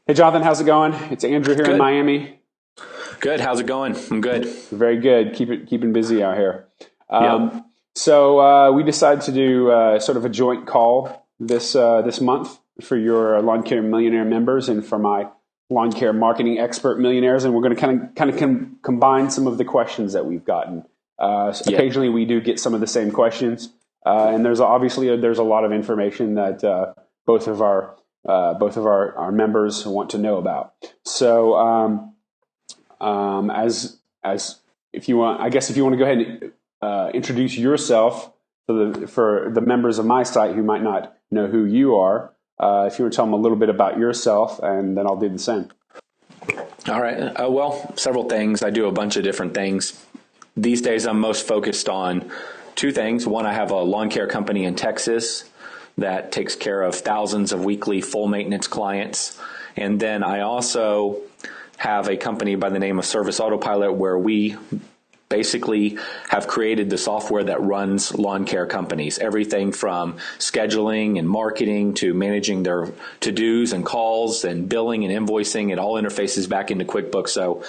Hey, Jonathan, how's it going? It's Andrew here in Good. Miami. Good. How's it going? I'm good. Very good. Keeping busy out here. Yep. We decided to do sort of a joint call this month for your Lawn Care Millionaire members and for my Lawn Care Marketing Expert millionaires, and we're going to kind of combine some of the questions that we've gotten. Yep. Occasionally, we do get some of the same questions, and there's a lot of information that both of our members want to know about. So, as if you want, I guess if you want to go ahead and introduce yourself for the members of my site who might not know who you are, if you want to tell them a little bit about yourself, and then I'll do the same. All right. Well, several things. I do a bunch of different things. These days, I'm most focused on two things. One, I have a lawn care company in Texas that takes care of thousands of weekly full maintenance clients. And then I also have a company by the name of Service Autopilot where we basically have created the software that runs lawn care companies. Everything from scheduling and marketing to managing their to-dos and calls and billing and invoicing. It all interfaces back into QuickBooks. So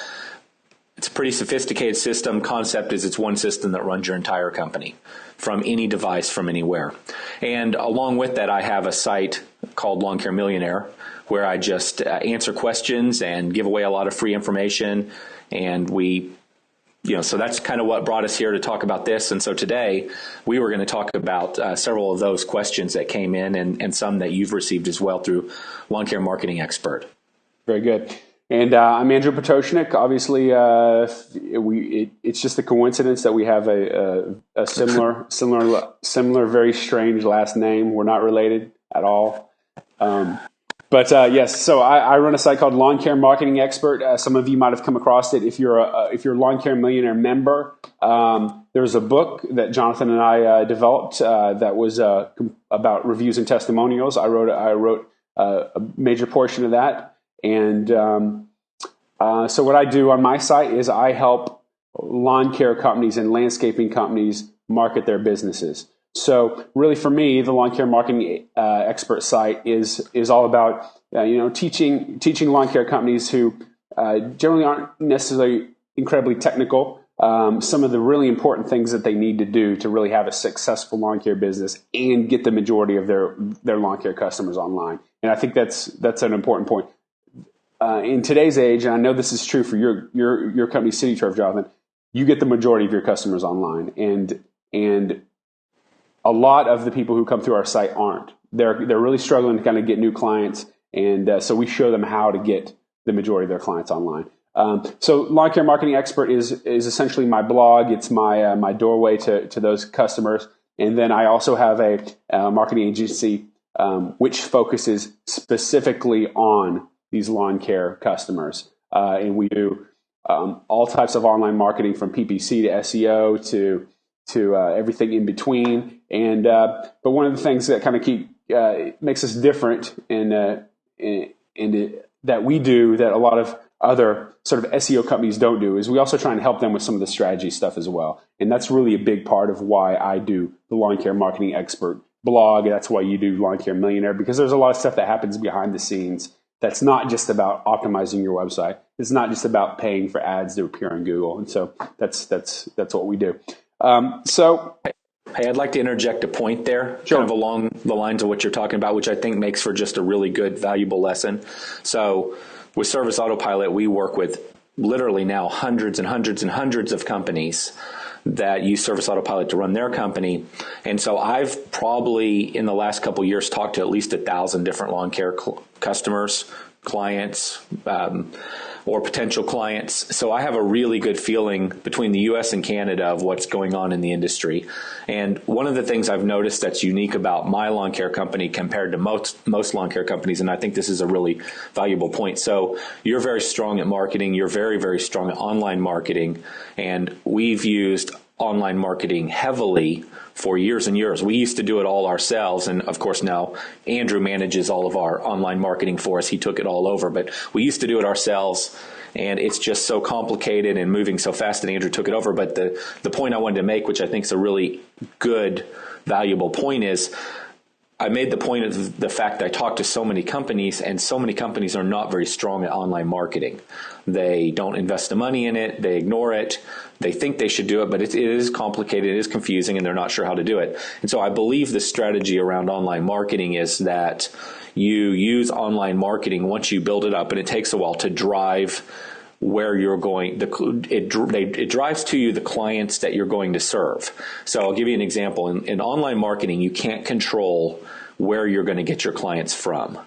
it's a pretty sophisticated system. Concept is it's one system that runs your entire company from any device, from anywhere. And along with that, I have a site called Lawn Care Millionaire where I just answer questions and give away a lot of free information. And so that's kind of what brought us here to talk about this. And so today we were going to talk about several of those questions that came in and some that you've received as well through Lawn Care Marketing Expert. Very good. And I'm Andrew Potoshnik. Obviously, it's just a coincidence that we have a similar, very strange last name. We're not related at all. Yes, so I run a site called Lawn Care Marketing Expert. Some of you might have come across it. If you're a Lawn Care Millionaire member, there's a book that Jonathan and I developed that was about reviews and testimonials. I wrote a major portion of that. And so what I do on my site is I help lawn care companies and landscaping companies market their businesses. So really for me, the Lawn Care Marketing Expert site is all about teaching lawn care companies who generally aren't necessarily incredibly technical, some of the really important things that they need to do to really have a successful lawn care business and get the majority of their lawn care customers online. And I think that's an important point. In today's age, and I know this is true for your company, City Turf, Jonathan, you get the majority of your customers online, and a lot of the people who come through our site aren't. They're really struggling to kind of get new clients, and so we show them how to get the majority of their clients online. So Lawn Care Marketing Expert is essentially my blog. It's my doorway to those customers, and then I also have a marketing agency which focuses specifically on these lawn care customers. And we do all types of online marketing from PPC to SEO to everything in between. And but one of the things that kind of makes us different in that we do that a lot of other sort of SEO companies don't do is we also try and help them with some of the strategy stuff as well. And that's really a big part of why I do the Lawn Care Marketing Expert blog. That's why you do Lawn Care Millionaire, because there's a lot of stuff that happens behind the scenes that's not just about optimizing your website. It's not just about paying for ads to appear on Google. And so that's what we do. Hey, I'd like to interject a point there, Sure. kind of along the lines of what you're talking about, which I think makes for just a really good, valuable lesson. So with Service Autopilot, we work with literally now hundreds and hundreds and hundreds of companies that use Service Autopilot to run their company. And so I've probably in the last couple of years talked to at least 1,000 different lawn care customers, clients, or potential clients. So I have a really good feeling between the US and Canada of what's going on in the industry. And one of the things I've noticed that's unique about my lawn care company compared to most lawn care companies, and I think this is a really valuable point. So you're very strong at marketing. You're very, very strong at online marketing. And we've used online marketing heavily for years and years. We used to do it all ourselves. And of course, now Andrew manages all of our online marketing for us. He took it all over, but we used to do it ourselves. And it's just so complicated and moving so fast, and Andrew took it over. But the point I wanted to make, which I think is a really good, valuable point, is I made the point of the fact that I talked to so many companies, and so many companies are not very strong at online marketing. They don't invest the money in it. They ignore it. They think they should do it, but it is complicated. It is confusing, and they're not sure how to do it. And so I believe the strategy around online marketing is that you use online marketing once you build it up, and it takes a while to drive where you're going. It drives to you the clients that you're going to serve. So I'll give you an example. In online marketing, you can't control where you're going to get your clients from,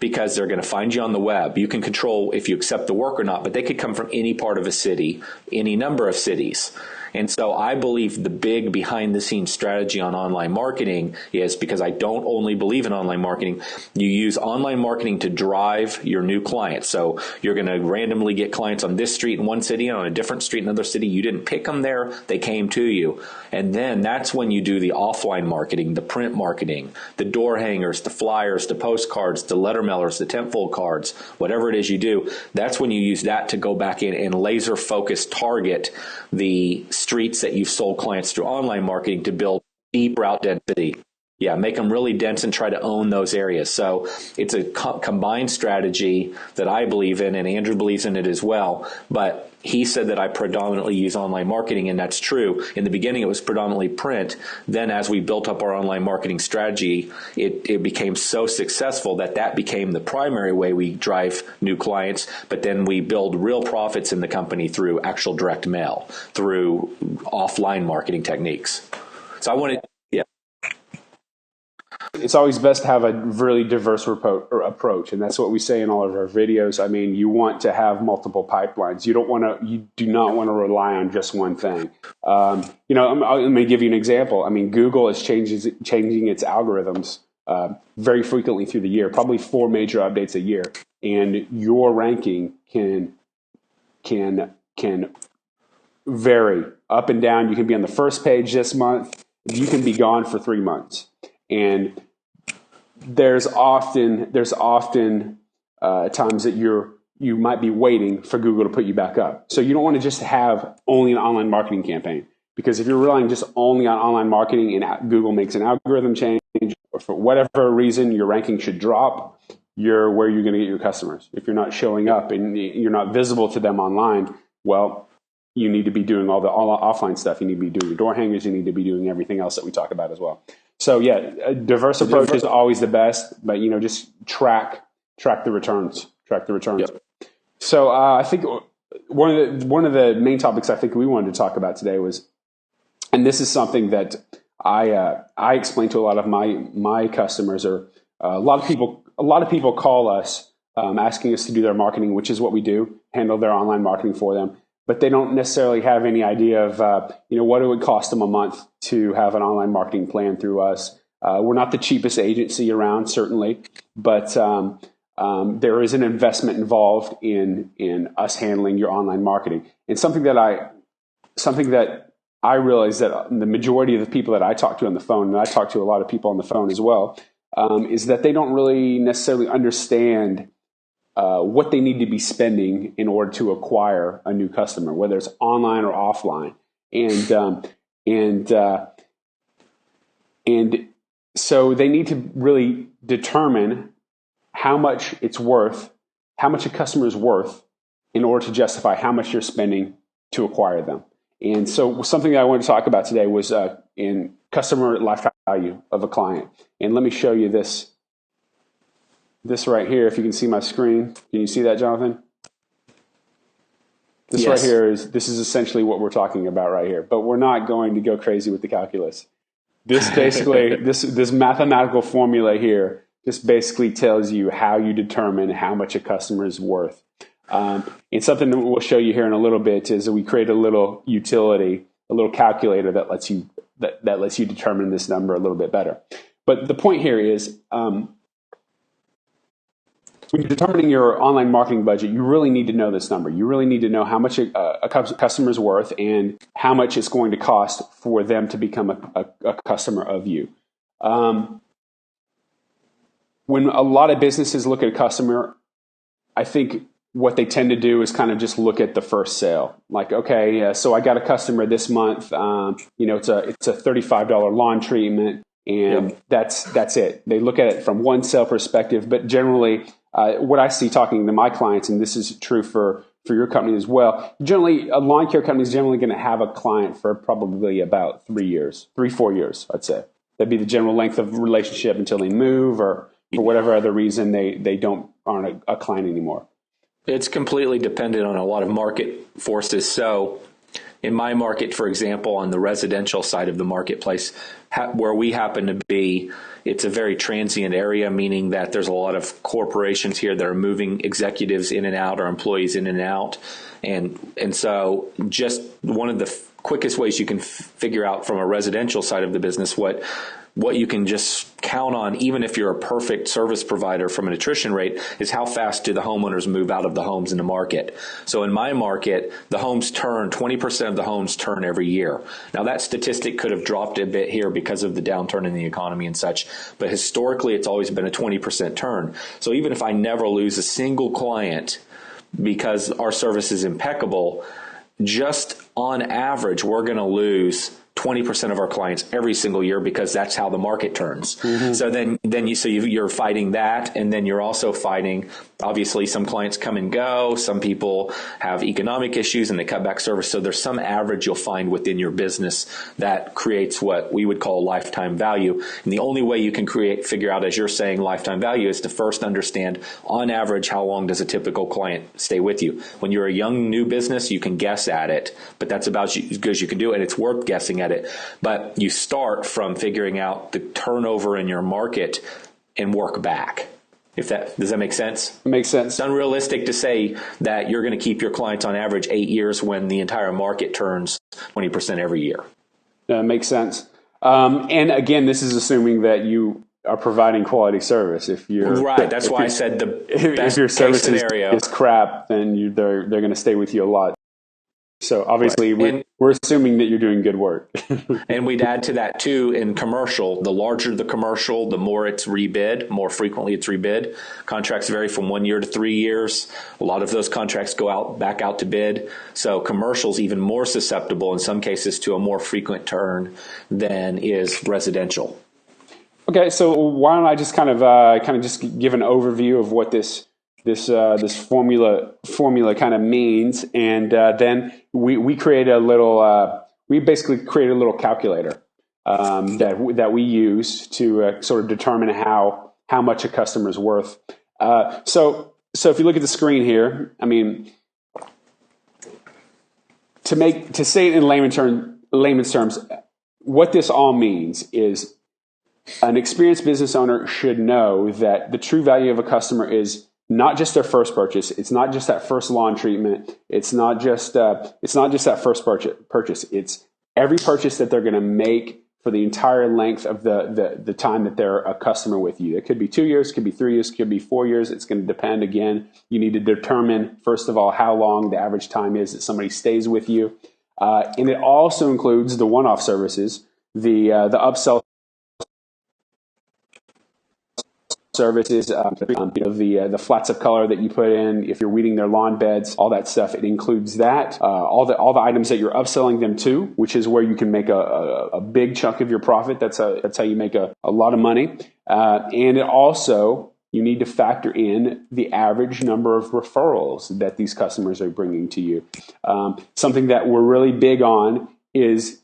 because they're going to find you on the web. You can control if you accept the work or not, but they could come from any part of a city, any number of cities. And so I believe the big behind the scenes strategy on online marketing is, because I don't only believe in online marketing, you use online marketing to drive your new clients. So you're going to randomly get clients on this street in one city and on a different street in another city. You didn't pick them there. They came to you. And then that's when you do the offline marketing, the print marketing, the door hangers, the flyers, the postcards, the letter mailers, the tentfold cards, whatever it is you do. That's when you use that to go back in and laser focus target the streets that you've sold clients through online marketing to build deep route density. Yeah, make them really dense and try to own those areas. So it's a combined strategy that I believe in, and Andrew believes in it as well. But he said that I predominantly use online marketing, and that's true. In the beginning, it was predominantly print. Then as we built up our online marketing strategy, it became so successful that became the primary way we drive new clients. But then we build real profits in the company through actual direct mail, through offline marketing techniques. So I wanted, yeah. It's always best to have a really diverse approach, and that's what we say in all of our videos. I mean, you want to have multiple pipelines. You do not want to rely on just one thing. Let me give you an example. I mean, Google is changing its algorithms very frequently through the year, probably 4 major updates a year, and your ranking can vary up and down. You can be on the first page this month. You can be gone for 3 months. And there's often times that you might be waiting for Google to put you back up. So you don't want to just have only an online marketing campaign, because if you're relying just only on online marketing and Google makes an algorithm change, or for whatever reason your ranking should drop, where you're going to get your customers. If you're not showing up and you're not visible to them online, well, you need to be doing all the offline stuff. You need to be doing your door hangers. You need to be doing everything else that we talk about as well. So yeah, a diverse approach is always the best, but just track the returns. Yep. So I think one of the main topics I think we wanted to talk about today was, and this is something that I explain to a lot of my customers, or a lot of people call us asking us to do their marketing, which is what we do, handle their online marketing for them. But they don't necessarily have any idea of what it would cost them a month to have an online marketing plan through us. We're not the cheapest agency around, certainly, but there is an investment involved in us handling your online marketing. And something that I realize that the majority of the people that I talk to on the phone, and I talk to a lot of people on the phone as well, is that they don't really necessarily understand what they need to be spending in order to acquire a new customer, whether it's online or offline. And so they need to really determine how much it's worth, how much a customer is worth, in order to justify how much you're spending to acquire them. And so something that I wanted to talk about today was in customer lifetime value of a client. And let me show you this right here. If you can see my screen, can you see that, Jonathan? This Yes. right here this is essentially what we're talking about right here, but we're not going to go crazy with the calculus. This basically, this mathematical formula here just basically tells you how you determine how much a customer is worth. And something that we'll show you here in a little bit is that we create a little utility, a little calculator that lets you determine this number a little bit better. But the point here is, when you're determining your online marketing budget, you really need to know this number. You really need to know how much a customer is worth and how much it's going to cost for them to become a customer of you. When a lot of businesses look at a customer, I think what they tend to do is kind of just look at the first sale. Like, okay, so I got a customer this month. It's a $35 lawn treatment. And that's it. They look at it from one sale perspective, but generally, what I see talking to my clients, and this is true for your company as well, generally, a lawn care company is generally going to have a client for probably about 3 years, 4 years, I'd say. That'd be the general length of relationship until they move, or for whatever other reason they aren't a client anymore. It's completely dependent on a lot of market forces. So in my market, for example, on the residential side of the marketplace, where we happen to be, it's a very transient area, meaning that there's a lot of corporations here that are moving executives in and out or employees in and out. And so just one of the quickest ways you can figure out from a residential side of the business what you can just count on, even if you're a perfect service provider from an attrition rate, is how fast do the homeowners move out of the homes in the market. So in my market, the homes turn, 20% of the homes turn every year. Now that statistic could have dropped a bit here because of the downturn in the economy and such, but historically it's always been a 20% turn. So even if I never lose a single client because our service is impeccable, just on average, we're going to lose 20% of our clients every single year because that's how the market turns. Mm-hmm. So you're fighting that, and then you're also fighting, obviously, some clients come and go. Some people have economic issues and they cut back service. So there's some average you'll find within your business that creates what we would call lifetime value. And the only way you can figure out, as you're saying, lifetime value is to first understand, on average, how long does a typical client stay with you. When you're a young new business, you can guess at it, but that's about as good as you can do, and it's worth guessing at it. But you start from figuring out the turnover in your market and work back. Does that make sense? It makes sense. It's unrealistic to say that you're going to keep your clients on average 8 years when the entire market turns 20% every year. It makes sense. And again, this is assuming that you are providing quality service. If you're right, that's why I said if your service is crap, then they're going to stay with you a lot. So obviously, right. We're assuming that you're doing good work. And we'd add to that too, in commercial, the larger the commercial, the more it's rebid, more frequently it's rebid. Contracts vary from 1 year to 3 years. A lot of those contracts go back out to bid. So commercial's even more susceptible in some cases to a more frequent turn than is residential. Okay, so why don't I just kind of just give an overview of what this formula kind of means, and then we create a little we basically create a little calculator that we use to sort of determine how much a customer is worth. So if you look at the screen here, I mean, to say it in layman's terms, what this all means is an experienced business owner should know that the true value of a customer is not just their first purchase. It's not just that first lawn treatment. It's not just that first purchase. It's every purchase that they're going to make for the entire length of the time that they're a customer with you. It could be 2 years, could be 3 years, could be 4 years. It's going to depend. Again, you need to determine, first of all, how long the average time is that somebody stays with you. And it also includes the one-off services, the upsell services, the flats of color that you put in, if you're weeding their lawn beds, all that stuff. It includes that, all the items that you're upselling them to, which is where you can make a big chunk of your profit. That's how you make a lot of money. And it also, you need to factor in the average number of referrals that these customers are bringing to you. Something that we're really big on is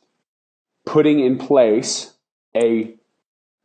putting in place a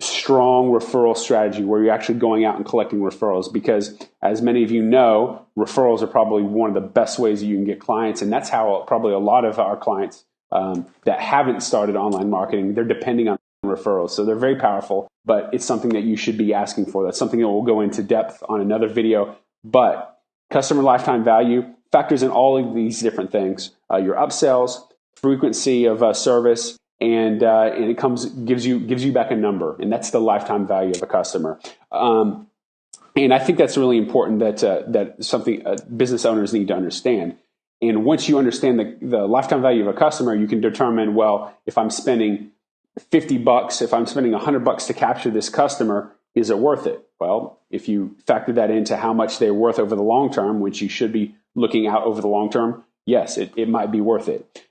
strong referral strategy where you're actually going out and collecting referrals, because as many of you know, referrals are probably one of the best ways that you can get clients, and that's how probably a lot of our clients that haven't started online marketing, they're depending on referrals. So they're very powerful, but it's something that you should be asking for. That's something that we'll go into depth on another video. But customer lifetime value factors in all of these different things: your upsells, frequency of service, and it gives you back a number, and that's the lifetime value of a customer. And I think that's really important. That something business owners need to understand. And once you understand the lifetime value of a customer, you can determine, well, if I'm spending $50, if I'm spending $100 to capture this customer, is it worth it? Well, if you factor that into how much they're worth over the long term, which you should be looking out over the long term, yes, it might be worth it.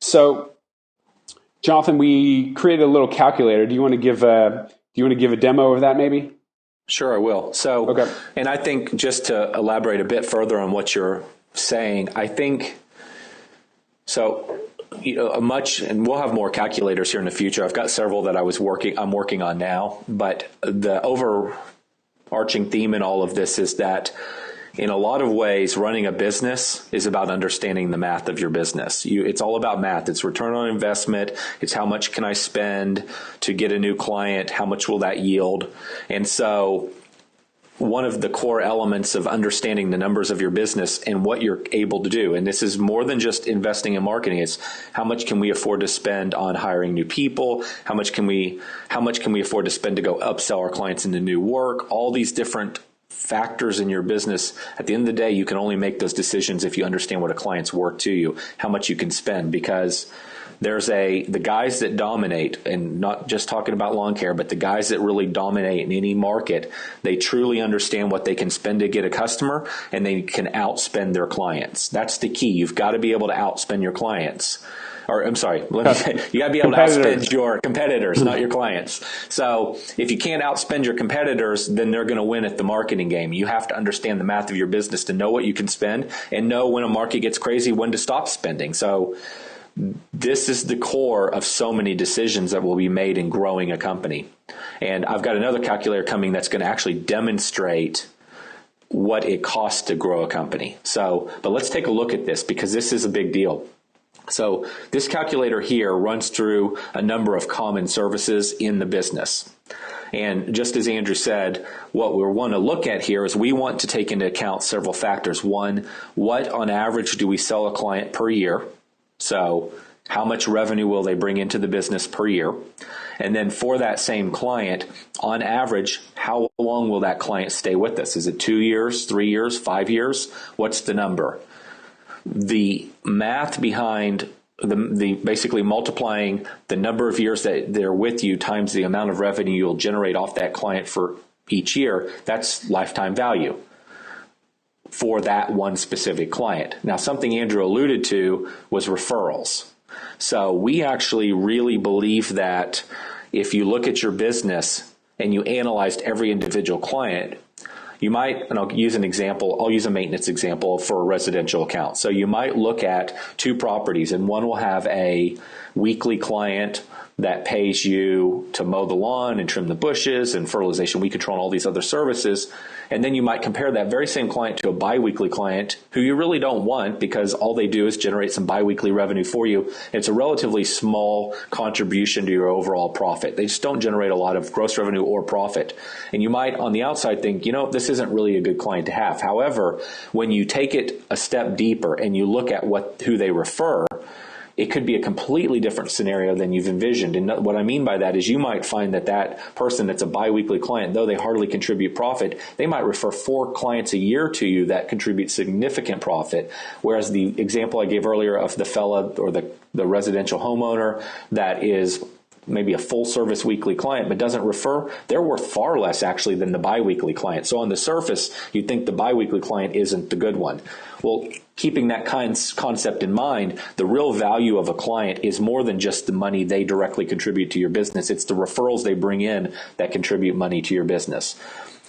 So Jonathan, we created a little calculator. Do you want to give a demo of that maybe? Sure, I will. So, okay. And I think just to elaborate a bit further on what you're saying, I think so. And we'll have more calculators here in the future. I've got several that I'm working on now, but the overarching theme in all of this is that in a lot of ways, running a business is about understanding the math of your business. It's all about math. It's return on investment. It's how much can I spend to get a new client? How much will that yield? And so one of the core elements of understanding the numbers of your business and what you're able to do, and this is more than just investing in marketing, it's how much can we afford to spend on hiring new people? How much can we afford to spend to go upsell our clients into new work? All these different factors in your business. At the end of the day, you can only make those decisions if you understand what a client's worth to you, how much you can spend, because the guys that dominate, and not just talking about lawn care, but the guys that really dominate in any market, they truly understand what they can spend to get a customer, and they can outspend their clients. That's the key. You've got to be able to outspend your clients. Or I'm sorry, you got to be able to outspend your competitors, not your clients. So if you can't outspend your competitors, then they're going to win at the marketing game. You have to understand the math of your business to know what you can spend and know when a market gets crazy, when to stop spending. So this is the core of so many decisions that will be made in growing a company. And I've got another calculator coming that's going to actually demonstrate what it costs to grow a company. But let's take a look at this, because this is a big deal. So this calculator here runs through a number of common services in the business. And just as Andrew said, what we want to look at here is we want to take into account several factors. One, what on average do we sell a client per year? So how much revenue will they bring into the business per year? And then for that same client, on average, how long will that client stay with us? Is it 2 years, 3 years, 5 years? What's the number? The math behind the basically multiplying the number of years that they're with you times the amount of revenue you'll generate off that client for each year, that's lifetime value for that one specific client. Now, something Andrew alluded to was referrals. So we actually really believe that if you look at your business and you analyzed every individual client, you might, and I'll use an example, I'll use a maintenance example for a residential account. So you might look at 2 properties, and one will have a weekly client that pays you to mow the lawn and trim the bushes and fertilization, weed control, and all these other services. And then you might compare that very same client to a biweekly client who you really don't want, because all they do is generate some biweekly revenue for you. It's a relatively small contribution to your overall profit. They just don't generate a lot of gross revenue or profit. And you might on the outside think, this isn't really a good client to have. However, when you take it a step deeper and you look at who they refer, it could be a completely different scenario than you've envisioned. And what I mean by that is you might find that person that's a biweekly client, though they hardly contribute profit, they might refer 4 clients a year to you that contribute significant profit. Whereas the example I gave earlier of the fella or the residential homeowner that is maybe a full service weekly client but doesn't refer, they're worth far less actually than the biweekly client. So on the surface, you'd think the biweekly client isn't the good one. Well, keeping that concept in mind, the real value of a client is more than just the money they directly contribute to your business. It's the referrals they bring in that contribute money to your business.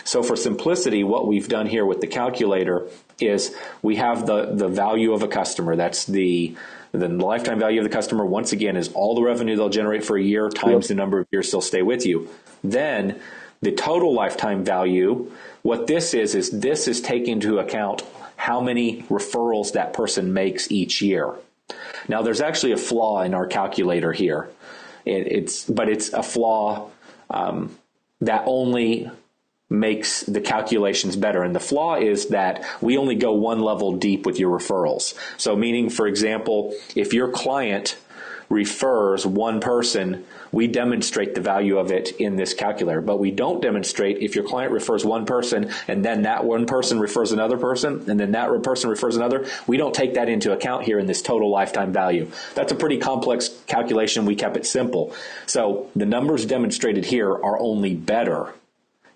So for simplicity, what we've done here with the calculator is we have the value of a customer. That's the lifetime value of the customer, once again, is all the revenue they'll generate for a year times the number of years they'll stay with you. Then the total lifetime value, what this is taking into account how many referrals that person makes each year. Now, there's actually a flaw in our calculator here. It's a flaw that only makes the calculations better. And the flaw is that we only go one level deep with your referrals. So meaning, for example, if your client refers one person, we demonstrate the value of it in this calculator, but we don't demonstrate if your client refers one person and then that one person refers another person and then that person refers another. We don't take that into account here in this total lifetime value. That's a pretty complex calculation. We kept it simple. So the numbers demonstrated here are only better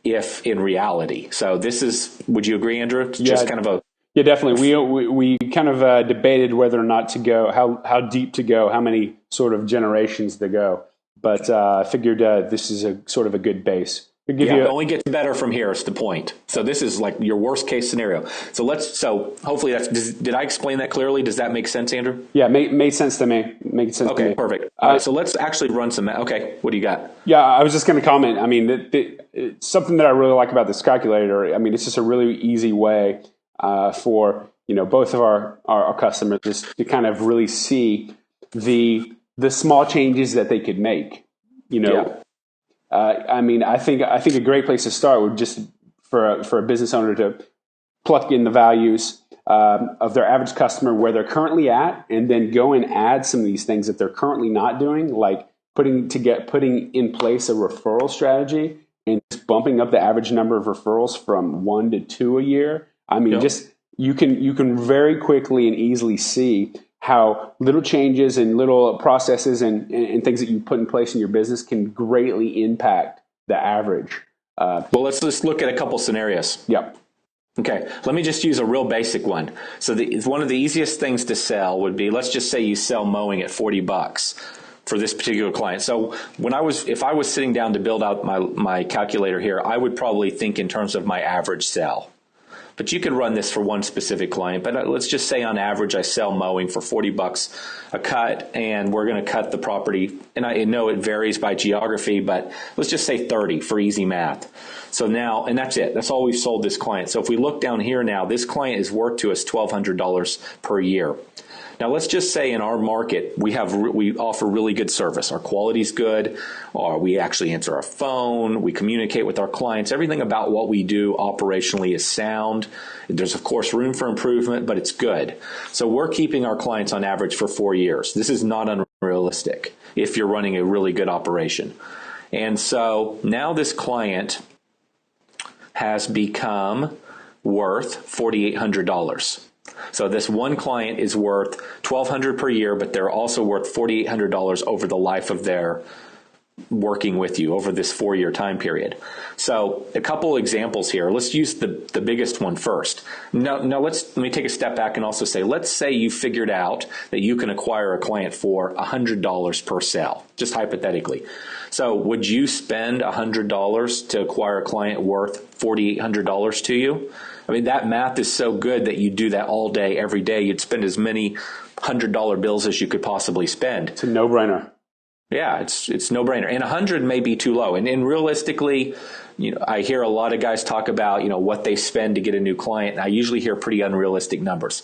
if in reality. So this is, would you agree, Andrew? It's just kind of Yeah, definitely. We kind of debated whether or not to go, how deep to go, how many sort of generations to go. But I figured this is a sort of a good base. Yeah, it only gets better from here is the point. So this is like your worst case scenario. So hopefully did I explain that clearly? Does that make sense, Andrew? Yeah, made sense to me. Made sense to me. Okay, perfect. All right, so let's actually run some. Okay, what do you got? Yeah, I was just going to comment. I mean, it's something that I really like about this calculator. I mean, it's just a really easy way for both of our customers just to kind of really see the small changes that they could make. I mean, I think a great place to start would just for a business owner to plug in the values of their average customer where they're currently at, and then go and add some of these things that they're currently not doing, like putting in place a referral strategy and just bumping up the average number of referrals from 1 to 2 a year. I mean, just you can very quickly and easily see how little changes and little processes and things that you put in place in your business can greatly impact the average. Well, let's just look at a couple scenarios. Yep. Okay, let me just use a real basic one. So one of the easiest things to sell would be, let's just say you sell mowing at $40 for this particular client. So if I was sitting down to build out my calculator here, I would probably think in terms of my average sell. But you could run this for one specific client. But let's just say on average, I sell mowing for $40 a cut, and we're going to cut the property. And I know it varies by geography, but let's just say 30 for easy math. So now, and that's it. That's all we've sold this client. So if we look down here now, this client is worth to us $1,200 per year. Now, let's just say in our market, we offer really good service. Our quality's good, or we actually answer our phone, we communicate with our clients. Everything about what we do operationally is sound. There's, of course, room for improvement, but it's good. So we're keeping our clients on average for 4 years. This is not unrealistic if you're running a really good operation. And so now this client has become worth $4,800. So this one client is worth $1,200 per year, but they're also worth $4,800 over the life of their working with you over this 4-year time period. So a couple examples here. Let's use the biggest one first. Now let me take a step back and also say, let's say you figured out that you can acquire a client for $100 per sale, just hypothetically. So would you spend $100 to acquire a client worth $4,800 to you? I mean, that math is so good that you do that all day, every day. You'd spend as many $100 bills as you could possibly spend. It's a no-brainer. Yeah, it's no-brainer. And 100 may be too low. And realistically, I hear a lot of guys talk about, what they spend to get a new client. And I usually hear pretty unrealistic numbers.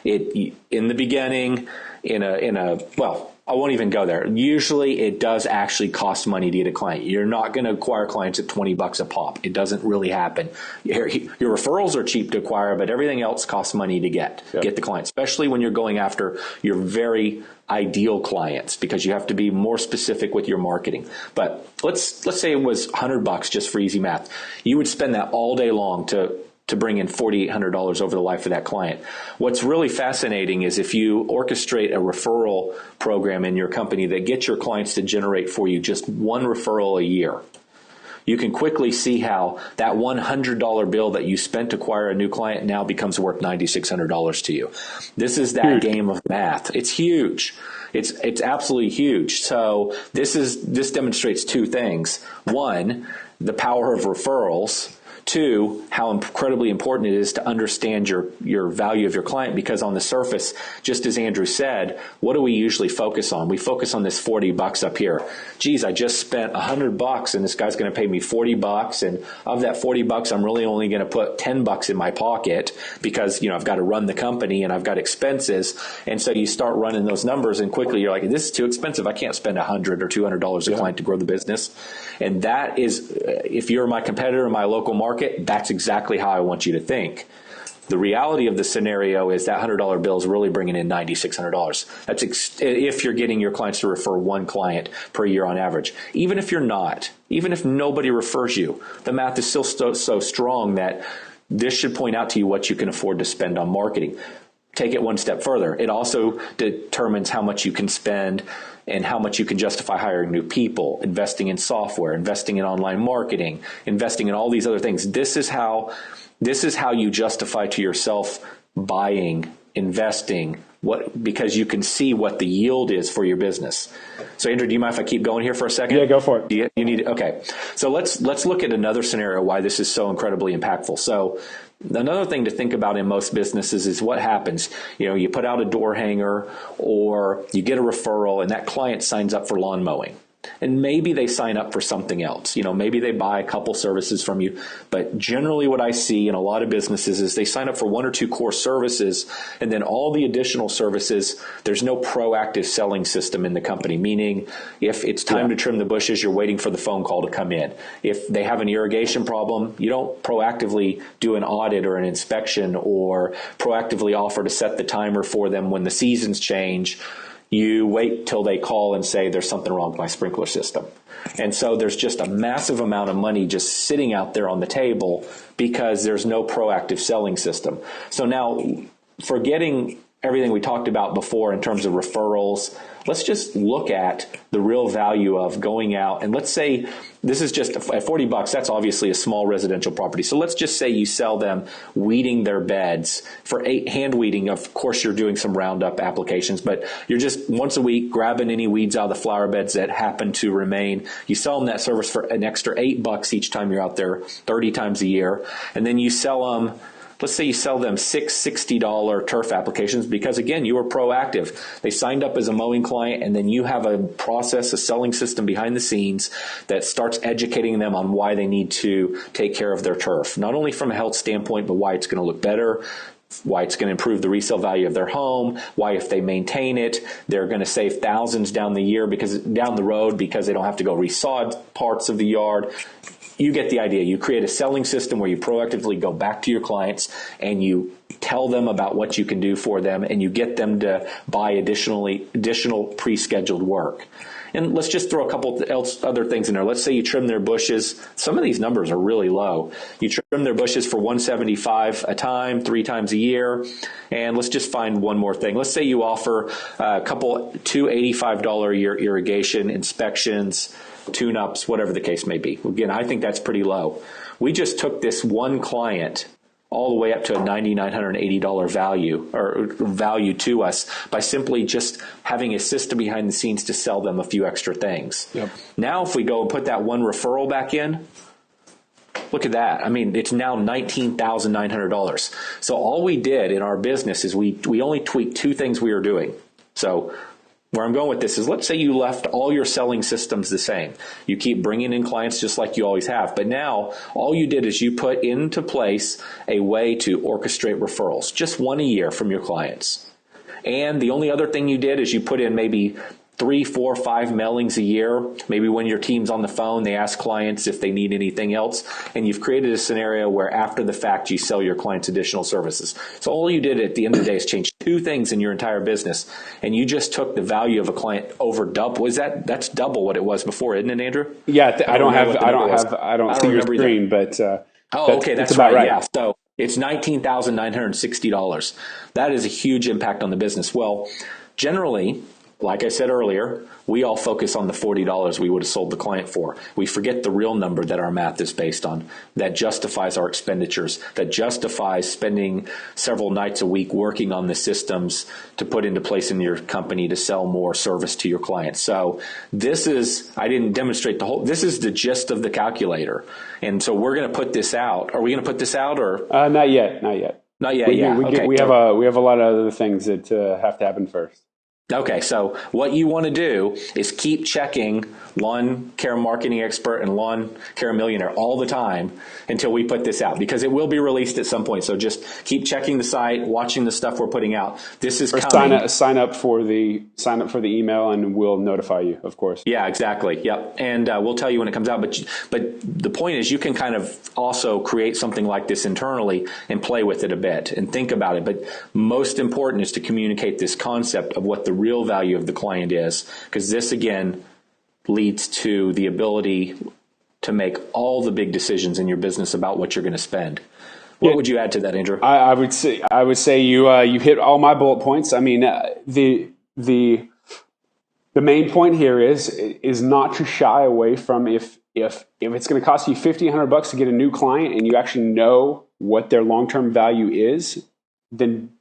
In the beginning, well, I won't even go there. Usually it does actually cost money to get a client. You're not going to acquire clients at $20 a pop. It doesn't really happen. Your referrals are cheap to acquire, but everything else costs money to get the client, especially when you're going after your very ideal clients, because you have to be more specific with your marketing. But let's say it was $100 just for easy math. You would spend that all day long to bring in $4,800 over the life of that client. What's really fascinating is if you orchestrate a referral program in your company that gets your clients to generate for you just one referral a year, you can quickly see how that $100 bill that you spent to acquire a new client now becomes worth $9,600 to you. This is that game of math. It's huge. It's absolutely huge. So this demonstrates two things. One, the power of referrals. Two, how incredibly important it is to understand your value of your client, because on the surface, just as Andrew said, what do we usually focus on? We focus on this $40 up here. Geez, I just spent $100 and this guy's going to pay me $40, and of that $40, I'm really only going to put $10 in my pocket because I've got to run the company and I've got expenses. And so you start running those numbers, and quickly you're like, this is too expensive. I can't spend $100 or $200 a client to grow the business. And that is, if you're my competitor in my local market, that's exactly how I want you to think. The reality of the scenario is that $100 bill is really bringing in $9,600. That's if you're getting your clients to refer one client per year on average. Even if you're not, even if nobody refers you, the math is still so strong that this should point out to you what you can afford to spend on marketing. take it one step further. It also determines how much you can spend and how much you can justify hiring new people, investing in software, investing in online marketing, investing in all these other things. This is how you justify to yourself buying, investing, because you can see what the yield is for your business. So Andrew, do you mind if I keep going here for a second? Yeah, go for it. You need okay. So let's look at another scenario why this is so incredibly impactful. So another thing to think about in most businesses is what happens. You put out a door hanger or you get a referral and that client signs up for lawn mowing. And maybe they sign up for something else. Maybe they buy a couple services from you. But generally what I see in a lot of businesses is they sign up for one or two core services, and then all the additional services, there's no proactive selling system in the company, meaning if it's time to trim the bushes, you're waiting for the phone call to come in. If they have an irrigation problem, you don't proactively do an audit or an inspection or proactively offer to set the timer for them when the seasons change. You wait till they call and say there's something wrong with my sprinkler system. And so there's just a massive amount of money just sitting out there on the table because there's no proactive selling system. So now, forgetting everything we talked about before in terms of referrals, let's just look at the real value of going out. And let's say this is just at $40, that's obviously a small residential property. So let's just say you sell them weeding their beds for hand weeding. Of course, you're doing some Roundup applications, but you're just once a week grabbing any weeds out of the flower beds that happen to remain. You sell them that service for an extra $8 each time you're out there, 30 times a year. And then you sell them, let's say you sell them six $60 turf applications because, again, you were proactive. They signed up as a mowing client, and then you have a process, a selling system behind the scenes that starts educating them on why they need to take care of their turf, not only from a health standpoint, but why it's going to look better, why it's going to improve the resale value of their home, why if they maintain it, they're going to save thousands down the road because they don't have to go resod parts of the yard. You get the idea. You create a selling system where you proactively go back to your clients and you tell them about what you can do for them, and you get them to buy additional pre-scheduled work. And let's just throw a couple other things in there. Let's say you trim their bushes. Some of these numbers are really low. You trim their bushes for $175 a time, 3 times a year. And let's just find one more thing. Let's say you offer two $85 a year irrigation inspections, tune-ups, whatever the case may be. Again, I think that's pretty low. We just took this one client all the way up to a $9,980 value to us by simply just having a system behind the scenes to sell them a few extra things. Yep. Now, if we go and put that one referral back in, look at that. I mean, it's now $19,900. So all we did in our business is we only tweaked 2 things we were doing. So where I'm going with this is, let's say you left all your selling systems the same. You keep bringing in clients just like you always have. But now all you did is you put into place a way to orchestrate referrals, just 1 a year from your clients. And the only other thing you did is you put in maybe 3, 4, 5 mailings a year. Maybe when your team's on the phone, they ask clients if they need anything else. And you've created a scenario where after the fact, you sell your clients additional services. So all you did at the end of the day is change 2 things in your entire business. And you just took the value of a client over double. That's double what it was before, isn't it, Andrew? Yeah, I don't see your screen, but okay, that's about right. Yeah. So it's $19,960. That is a huge impact on the business. Well, generally, like I said earlier, we all focus on the $40 we would have sold the client for. We forget the real number that our math is based on, that justifies our expenditures, that justifies spending several nights a week working on the systems to put into place in your company to sell more service to your clients. So I didn't demonstrate this is the gist of the calculator. And so we're going to put this out. Are we going to put this out or? Not yet. Not yet. We have a lot of other things that have to happen first. Okay, so what you want to do is keep checking Lawn Care Marketing Expert and Lawn Care Millionaire all the time until we put this out, because it will be released at some point. So just keep checking the site, watching the stuff we're putting out. This is coming. Sign up for the email, and we'll notify you, of course. Yeah, exactly. Yep, and we'll tell you when it comes out. But the point is, you can kind of also create something like this internally and play with it a bit and think about it. But most important is to communicate this concept of what the real value of the client is, because this again leads to the ability to make all the big decisions in your business about what you're going to spend. What would you add to that, Andrew? I would say you hit all my bullet points. I mean, the main point here is not to shy away from if it's going to cost you $1,500 to get a new client and you actually know what their long-term value is, then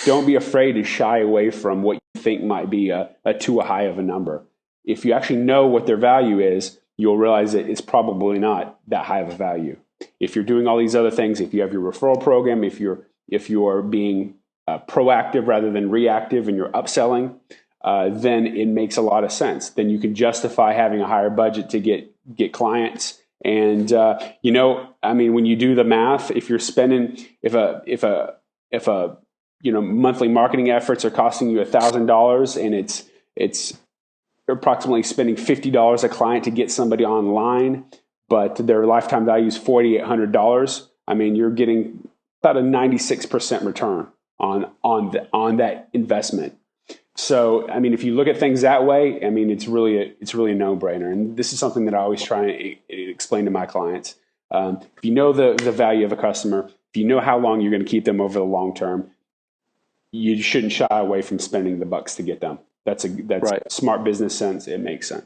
don't be afraid to shy away from what you think might be a too high of a number. If you actually know what their value is, you'll realize that it's probably not that high of a value. If you're doing all these other things, if you have your referral program, if you're being proactive rather than reactive and you're upselling, then it makes a lot of sense. Then you can justify having a higher budget to get clients. And I mean, when you do the math, if you're spending, if a monthly marketing efforts are costing you $1,000 and it's approximately spending $50 a client to get somebody online, but their lifetime value is $4,800. I mean, you're getting about a 96% return on that investment. So, I mean, if you look at things that way, I mean, it's really a no-brainer. And this is something that I always try and explain to my clients. If you know the value of a customer, if you know how long you're going to keep them over the long term, you shouldn't shy away from spending the bucks to get them. That's right. Smart business sense. It makes sense.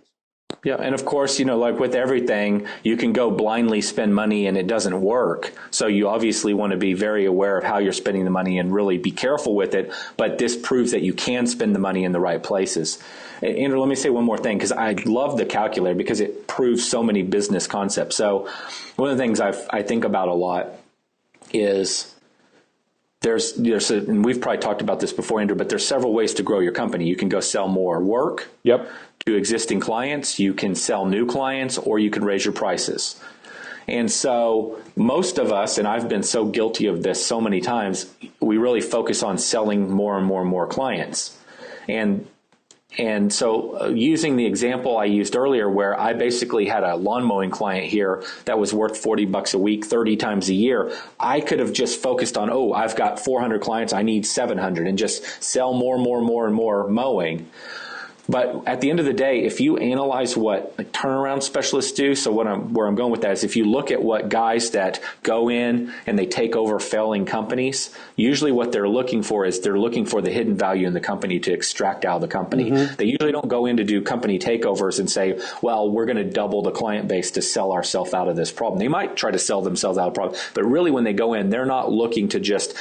Yeah, and of course, like with everything, you can go blindly spend money and it doesn't work. So you obviously want to be very aware of how you're spending the money and really be careful with it. But this proves that you can spend the money in the right places. Andrew, let me say one more thing, because I love the calculator because it proves so many business concepts. So one of the things I think about a lot is and we've probably talked about this before, Andrew, but there's several ways to grow your company. You can go sell more work to existing clients. You can sell new clients, or you can raise your prices. And so most of us, and I've been so guilty of this so many times, we really focus on selling more and more and more clients. And so using the example I used earlier, where I basically had a lawn mowing client here that was worth $40 a week, 30 times a year, I could have just focused on, I've got 400 clients, I need 700, and just sell more and more mowing. But at the end of the day, if you analyze what turnaround specialists do, so where I'm going with that is if you look at what guys that go in and they take over failing companies, usually what they're looking for is they're looking for the hidden value in the company to extract out of the company. Mm-hmm. They usually don't go in to do company takeovers and say, well, we're going to double the client base to sell ourselves out of this problem. They might try to sell themselves out of the problem, but really when they go in, they're not looking to just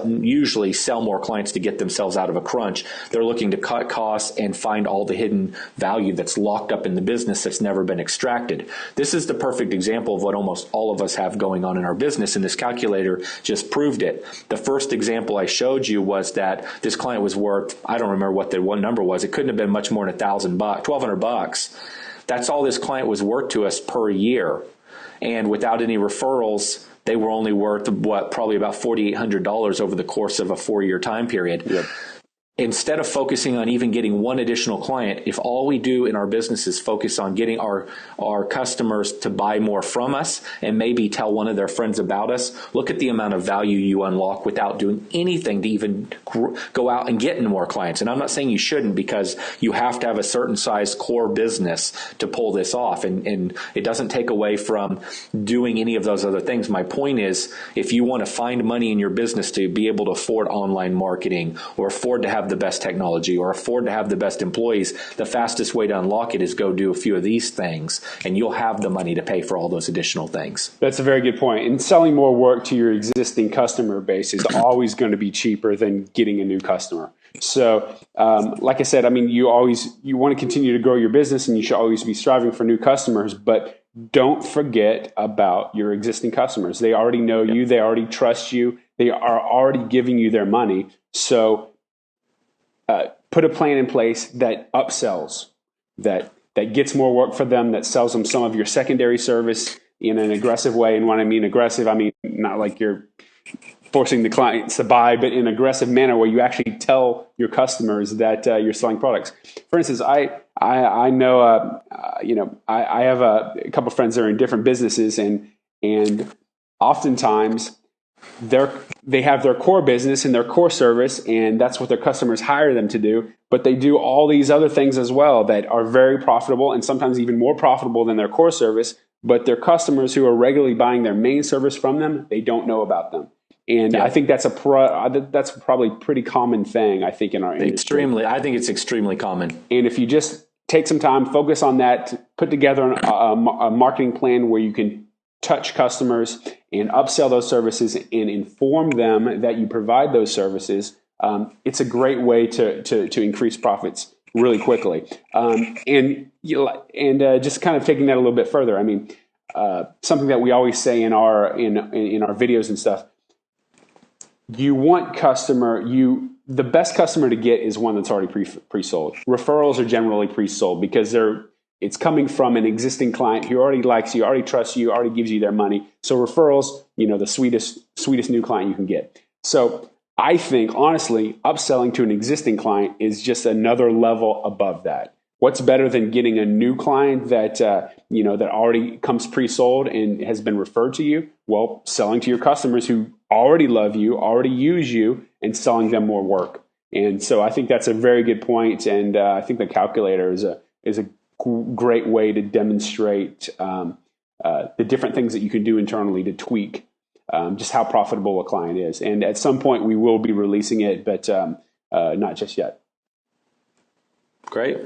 usually sell more clients to get themselves out of a crunch. They're looking to cut costs and find all the hidden value that's locked up in the business that's never been extracted. This is the perfect example of what almost all of us have going on in our business, and this calculator just proved it. The first example I showed you was that this client was worth, I don't remember what the one number was. It couldn't have been much more than $1,200. That's all this client was worth to us per year. And without any referrals, they were only worth probably about $4,800 over the course of a 4-year time period. Yep. Instead of focusing on even getting one additional client, if all we do in our business is focus on getting our customers to buy more from us and maybe tell one of their friends about us, look at the amount of value you unlock without doing anything to even go out and get more clients. And I'm not saying you shouldn't, because you have to have a certain size core business to pull this off. And it doesn't take away from doing any of those other things. My point is, if you want to find money in your business to be able to afford online marketing or afford to have the best technology or afford to have the best employees, the fastest way to unlock it is go do a few of these things, and you'll have the money to pay for all those additional things. That's a very good point. And selling more work to your existing customer base is always going to be cheaper than getting a new customer. So, like I said, I mean, you want to continue to grow your business, and you should always be striving for new customers, but don't forget about your existing customers. They already know you. They already trust you. They are already giving you their money. So put a plan in place that upsells, that gets more work for them, that sells them some of your secondary service in an aggressive way. And when I mean aggressive, I mean not like you're forcing the clients to buy, but in an aggressive manner where you actually tell your customers that you're selling products. For instance, I know, I have a couple of friends that are in different businesses, and oftentimes they have their core business and their core service, and that's what their customers hire them to do. But they do all these other things as well that are very profitable, and sometimes even more profitable than their core service. But their customers who are regularly buying their main service from them, they don't know about them. And I think that's that's probably a pretty common thing, I think, in our industry. I think it's extremely common. And if you just take some time, focus on that, put together a marketing plan where you can touch customers and upsell those services and inform them that you provide those services, it's a great way to increase profits really quickly. And just kind of taking that a little bit further, I mean, something that we always say in our videos and stuff, you want the best customer to get is one that's already pre-sold. Referrals are generally pre-sold because it's coming from an existing client who already likes you, already trusts you, already gives you their money. So referrals, the sweetest new client you can get. So I think, honestly, upselling to an existing client is just another level above that. What's better than getting a new client that that already comes pre-sold and has been referred to you? Well, selling to your customers who already love you, already use you, and selling them more work. And so I think that's a very good point. And I think the calculator is a great way to demonstrate the different things that you can do internally to tweak just how profitable a client is. And at some point we will be releasing it, but not just yet. Great.